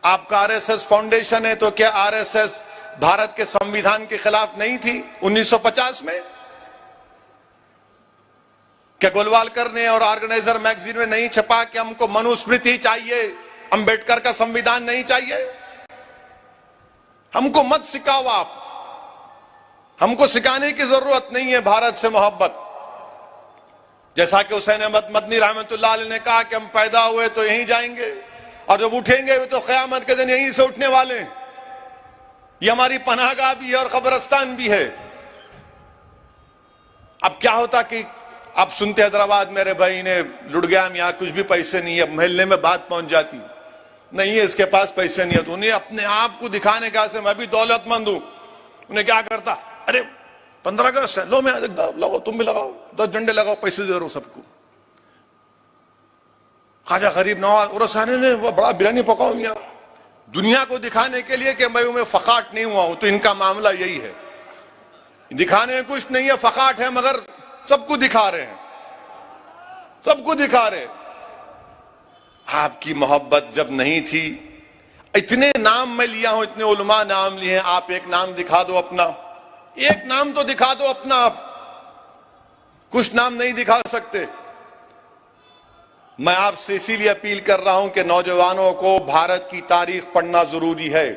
आपका आरएसएस फाउंडेशन है तो क्या आरएसएस भारत के संविधान के खिलाफ नहीं थी 1950 में? क्या गोलवालकर ने और ऑर्गेनाइजर मैगजीन में नहीं छपा कि हमको मनुस्मृति चाहिए, अंबेडकर का संविधान नहीं चाहिए? हमको मत सिखाओ आप, हमको सिखाने की जरूरत नहीं है भारत से मोहब्बत। जैसा कि हुसैन अहमद मदनी रहमतुल्लाह अलैह ने कहा कि हम पैदा हुए तो यहीं जाएंगे और जब उठेंगे तो क़यामत के दिन यहीं से उठने वाले। ये हमारी पनाहगाह भी है और कब्रिस्तान भी है। अब क्या होता कि आप सुनते हैदराबाद मेरे भाई ने लुट गया, यहाँ कुछ भी पैसे नहीं है, महल्ले में बात पहुंच जाती, नहीं है इसके पास पैसे नहीं है, तो उन्हें अपने आप को दिखाने का से मैं भी दौलतमंद हूं। उन्हें क्या करता, अरे 15 अगस्त है, लो मैं लगाओ, तुम भी लगाओ, 10 झंडे लगाओ, पैसे दे रहा हूं सबको। ख्वाजा गरीब नवाज उरसानी ने वो बड़ा बिरयानी पकाओ यहाँ, दुनिया को दिखाने के लिए कि मैं फकाट नहीं हुआ हूं। तो इनका मामला यही है, दिखाने कुछ नहीं है, फकाट है, मगर सबको दिखा रहे हैं, सबको दिखा रहे। आपकी मोहब्बत जब नहीं थी, इतने नाम मैं लिया हूं, इतने उलमा नाम लिए हैं, आप एक नाम दिखा दो अपना, एक नाम तो दिखा दो अपना। आप कुछ नाम नहीं दिखा सकते। मैं आपसे इसीलिए अपील कर रहा हूं कि नौजवानों को भारत की तारीख पढ़ना जरूरी है।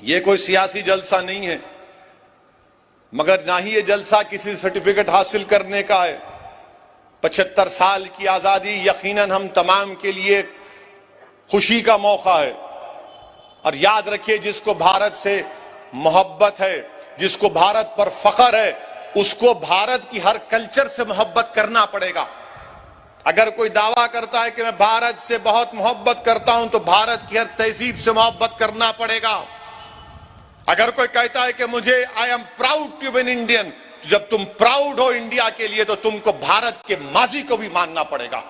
यह कोई सियासी जलसा नहीं है, मगर ना ही ये जलसा किसी सर्टिफिकेट हासिल करने का है। 75 साल की आजादी यकीनन हम तमाम के लिए खुशी का मौका है। और याद रखिए, जिसको भारत से मोहब्बत है, जिसको भारत पर फख्र है, उसको भारत की हर कल्चर से मोहब्बत करना पड़ेगा। अगर कोई दावा करता है कि मैं भारत से बहुत मोहब्बत करता हूं, तो भारत की हर तहजीब से मोहब्बत करना पड़ेगा। अगर कोई कहता है कि मुझे I am proud to be an Indian, तो जब तुम प्राउड हो इंडिया के लिए, तो तुमको भारत के माजी को भी मानना पड़ेगा।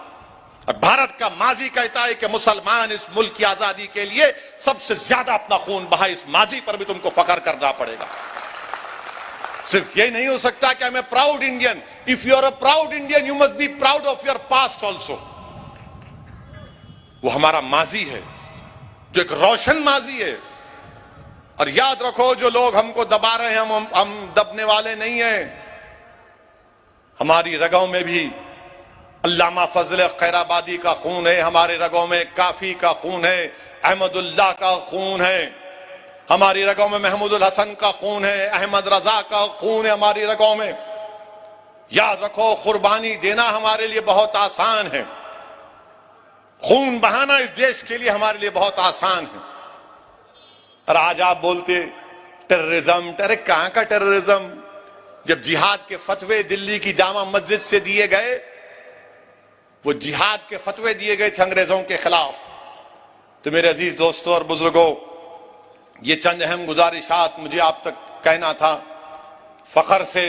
और भारत का माजी कहता है कि मुसलमान इस मुल्क की आजादी के लिए सबसे ज्यादा अपना खून बहा, इस माजी पर भी तुमको फख्र करना पड़ेगा। सिर्फ यही नहीं हो सकता कि I am proud Indian. If you are a proud Indian, you must be proud of your past also. वो हमारा माजी है, जो एक रोशन माजी है। और याद रखो, जो लोग हमको दबा रहे हैं, हम दबने वाले नहीं हैं। हमारी रगों में भी अल्लामा फजल खैराबादी का खून है, हमारे रगों में काफी का खून है, अहमदुल्लाह का खून है, हमारी रगों में महमूदुल हसन का खून है, अहमद रजा का खून है हमारी रगों में। याद रखो, कुर्बानी देना हमारे लिए बहुत आसान है, खून बहाना इस देश के लिए हमारे लिए बहुत आसान है। और आज आप बोलते टेररिज्म, अरे कहां का टेररिज्म? जब जिहाद के फतवे दिल्ली की जामा मस्जिद से दिए गए, वो जिहाद के फतवे दिए गए थे अंग्रेजों के खिलाफ। तो मेरे अजीज दोस्तों और बुजुर्गों, ये चंद अहम गुजारिशात मुझे आप तक कहना था। फख्र से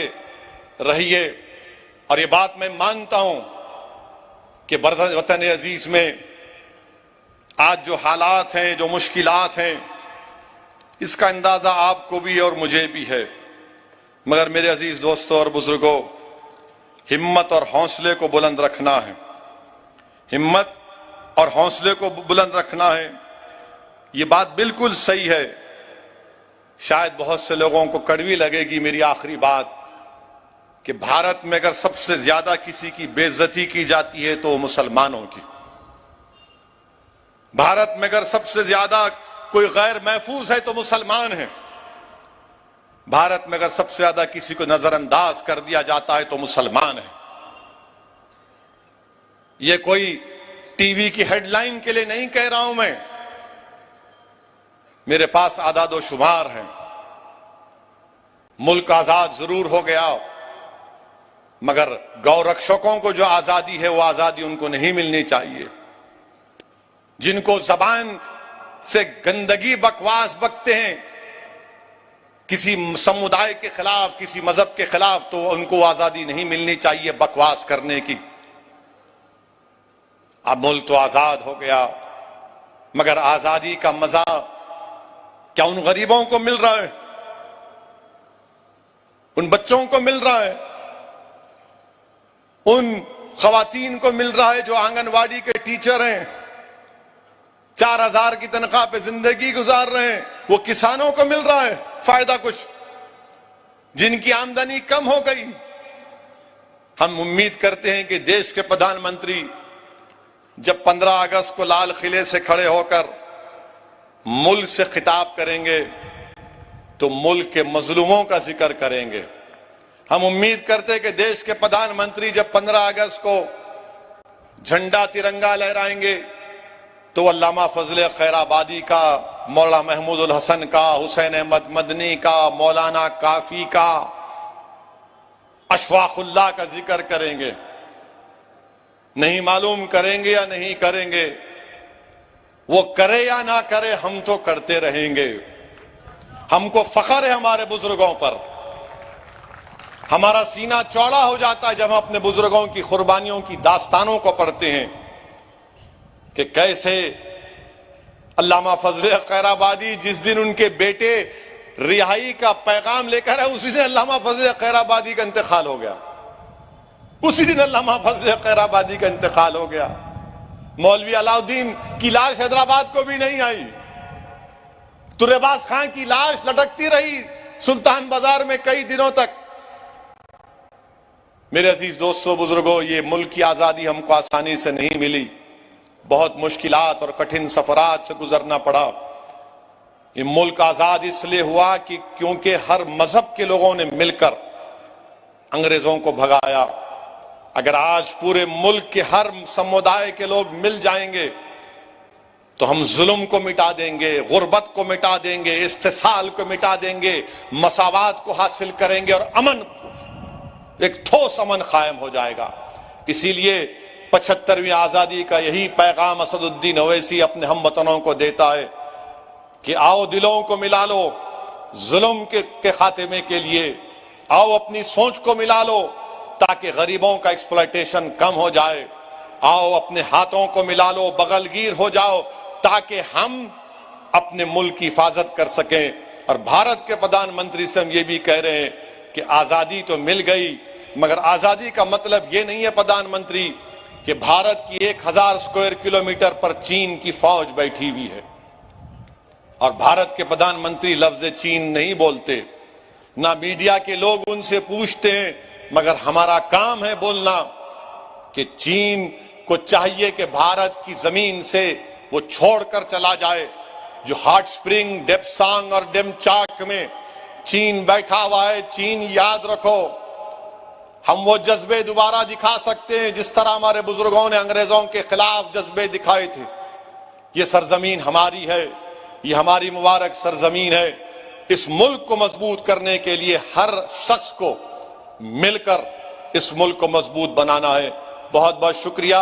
रहिए। और ये बात मैं मानता हूं कि वतन अजीज में आज जो हालात हैं, जो मुश्किलात हैं, इसका अंदाजा आपको भी और मुझे भी है। मगर मेरे अजीज दोस्तों और बुजुर्गों, हिम्मत और हौसले को बुलंद रखना है, हिम्मत और हौसले को बुलंद रखना है। ये बात बिल्कुल सही है। शायद बहुत से लोगों को कड़वी लगेगी मेरी आखिरी बात, कि भारत में अगर सबसे ज्यादा किसी की बेइज्जती की जाती है तो मुसलमानों की। भारत में अगर सबसे ज्यादा कोई गैर महफूज है तो मुसलमान है। भारत में अगर सबसे ज्यादा किसी को नजरअंदाज कर दिया जाता है तो मुसलमान है। ये कोई टीवी की हेडलाइन के लिए नहीं कह रहा हूं मैं, मेरे पास आदाद शुमार हैं। मुल्क आजाद जरूर हो गया, मगर गौरक्षकों को जो आजादी है वो आजादी उनको नहीं मिलनी चाहिए। जिनको जबान से गंदगी बकवास बकते हैं किसी समुदाय के खिलाफ, किसी मजहब के खिलाफ, तो उनको आजादी नहीं मिलनी चाहिए बकवास करने की। अब मुल्क तो आजाद हो गया, मगर आजादी का मजा क्या उन गरीबों को मिल रहा है? उन बच्चों को मिल रहा है? उन खवातीन को मिल रहा है जो आंगनवाड़ी के टीचर हैं, 4000 की तनख्वाह पे जिंदगी गुजार रहे हैं? वो किसानों को मिल रहा है फायदा कुछ, जिनकी आमदनी कम हो गई? हम उम्मीद करते हैं कि देश के प्रधानमंत्री जब 15 अगस्त को लाल किले से खड़े होकर मुल्क से खिताब करेंगे तो मुल्क के मजलूमों का जिक्र करेंगे। हम उम्मीद करते हैं कि देश के प्रधानमंत्री जब 15 अगस्त को झंडा तिरंगा लहराएंगे तो अल्लामा फजल खैराबादी का, मौलाना महमूद हसन का, हुसैन अहमद मदनी का, मौलाना काफी का, अशफाकुल्लाह का जिक्र करेंगे। नहीं मालूम करेंगे या नहीं करेंगे, वो करे या ना करे, हम तो करते रहेंगे। हमको फख्र है हमारे बुजुर्गों पर, हमारा सीना चौड़ा हो जाता है जब हम अपने बुजुर्गों की कुर्बानियों की दास्तानों को पढ़ते हैं कि कैसे अल्लामा फजल खैराबादी जिस दिन उनके बेटे रिहाई का पैगाम लेकर आए, उसी दिन अल्लामा फजल खैराबादी का इंतकाल हो गया। उसी दिन अल्लामा फजल खैराबादी का इंतकाल हो गया। मौलवी अलाउद्दीन की लाश हैदराबाद को भी नहीं आई, तुर्रेबाज खान की लाश लटकती रही सुल्तान बाजार में कई दिनों तक। मेरे अजीज दोस्तों, बुजुर्गों, ये मुल्क की आजादी हमको आसानी से नहीं मिली, बहुत मुश्किलात और कठिन सफरात से गुजरना पड़ा। ये मुल्क आजाद इसलिए हुआ कि क्योंकि हर मजहब के लोगों ने मिलकर अंग्रेजों को भगाया। अगर आज पूरे मुल्क के हर समुदाय के लोग मिल जाएंगे तो हम जुल्म को मिटा देंगे, गुर्बत को मिटा देंगे, इस्तिसाल को मिटा देंगे, मसावात को हासिल करेंगे और अमन, एक ठोस अमन कायम हो जाएगा। इसीलिए 75वीं आजादी का यही पैगाम असदुद्दीन ओवैसी अपने हमवतनों को देता है कि आओ दिलों को मिला लो जुल्म के खात्मे के लिए, आओ अपनी सोच को मिला लो ताकि गरीबों का एक्सप्लॉयटेशन कम हो जाए, आओ अपने हाथों को मिला लो, बगलगीर हो जाओ ताकि हम अपने मुल्क की हिफाजत कर सकें। और भारत के प्रधानमंत्री से हम ये भी कह रहे हैं कि आजादी तो मिल गई, मगर आजादी का मतलब ये नहीं है प्रधानमंत्री कि भारत की 1000 स्क्वायर किलोमीटर पर चीन की फौज बैठी हुई है। और भारत के प्रधानमंत्री लफ्ज चीन नहीं बोलते, ना मीडिया के लोग उनसे पूछते हैं, मगर हमारा काम है बोलना कि चीन को चाहिए कि भारत की जमीन से वो छोड़कर चला जाए। जो हॉट स्प्रिंग, डेप्सांग और डेमचाक में चीन बैठा हुआ है, चीन याद रखो, हम वो जज्बे दोबारा दिखा सकते हैं जिस तरह हमारे बुजुर्गों ने अंग्रेजों के खिलाफ जज्बे दिखाए थे। ये सरजमीन हमारी है, ये हमारी मुबारक सरजमीन है। इस मुल्क को मजबूत करने के लिए हर शख्स को मिलकर इस मुल्क को मजबूत बनाना है। बहुत बहुत शुक्रिया।